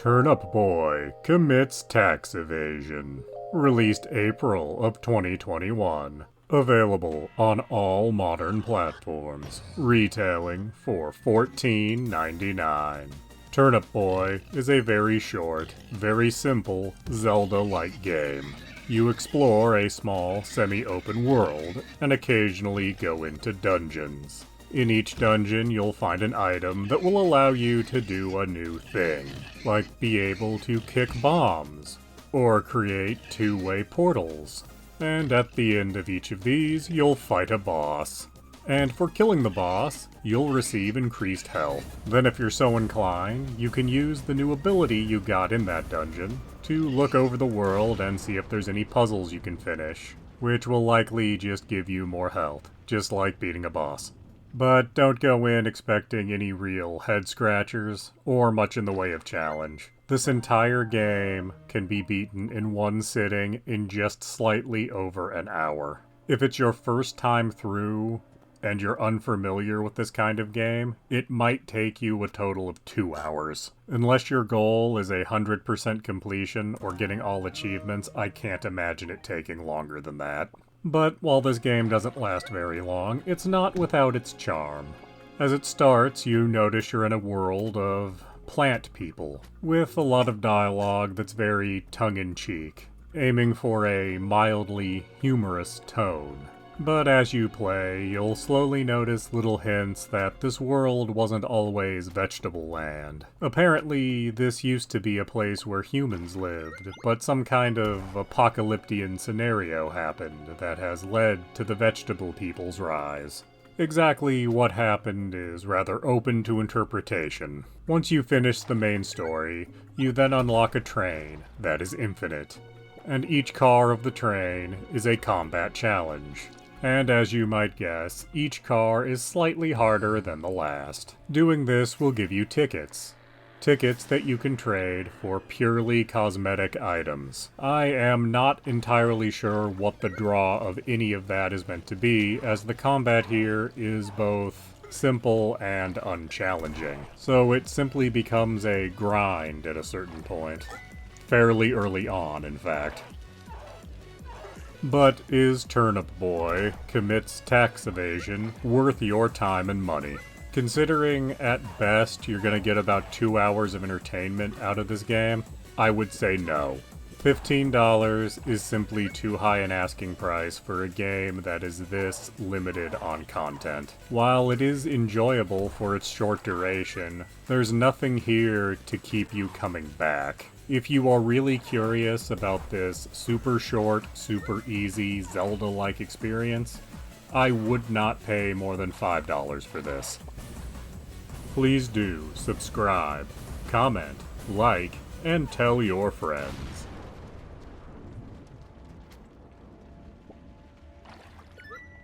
Turnip Boy commits tax evasion. Released April of 2021. Available on all modern platforms. Retailing for $14.99. Turnip Boy is a very short, very simple, Zelda-like game. You explore a small, semi-open world, and occasionally go into dungeons. In each dungeon, you'll find an item that will allow you to do a new thing, like be able to kick bombs, or create two-way portals. And at the end of each of these, you'll fight a boss. And for killing the boss, you'll receive increased health. Then if you're so inclined, you can use the new ability you got in that dungeon to look over the world and see if there's any puzzles you can finish, which will likely just give you more health, just like beating a boss. But don't go in expecting any real head-scratchers, or much in the way of challenge. This entire game can be beaten in one sitting in just slightly over an hour. If it's your first time through, and you're unfamiliar with this kind of game, it might take you a total of 2 hours. Unless your goal is 100% completion or getting all achievements, I can't imagine it taking longer than that. But while this game doesn't last very long, it's not without its charm. As it starts, you notice you're in a world of plant people, with a lot of dialogue that's very tongue-in-cheek, aiming for a mildly humorous tone. But as you play, you'll slowly notice little hints that this world wasn't always vegetable land. Apparently, this used to be a place where humans lived, but some kind of apocalyptian scenario happened that has led to the vegetable people's rise. Exactly what happened is rather open to interpretation. Once you finish the main story, you then unlock a train that is infinite, and each car of the train is a combat challenge. And as you might guess, each car is slightly harder than the last. Doing this will give you tickets. Tickets that you can trade for purely cosmetic items. I am not entirely sure what the draw of any of that is meant to be, as the combat here is both simple and unchallenging. So it simply becomes a grind at a certain point. Fairly early on, in fact. But is Turnip Boy commits tax evasion worth your time and money? Considering at best you're gonna get about 2 hours of entertainment out of this game, I would say no. $15 is simply too high an asking price for a game that is this limited on content. While it is enjoyable for its short duration, there's nothing here to keep you coming back. If you are really curious about this super short, super easy, Zelda-like experience, I would not pay more than $5 for this. Please do subscribe, comment, like, and tell your friends.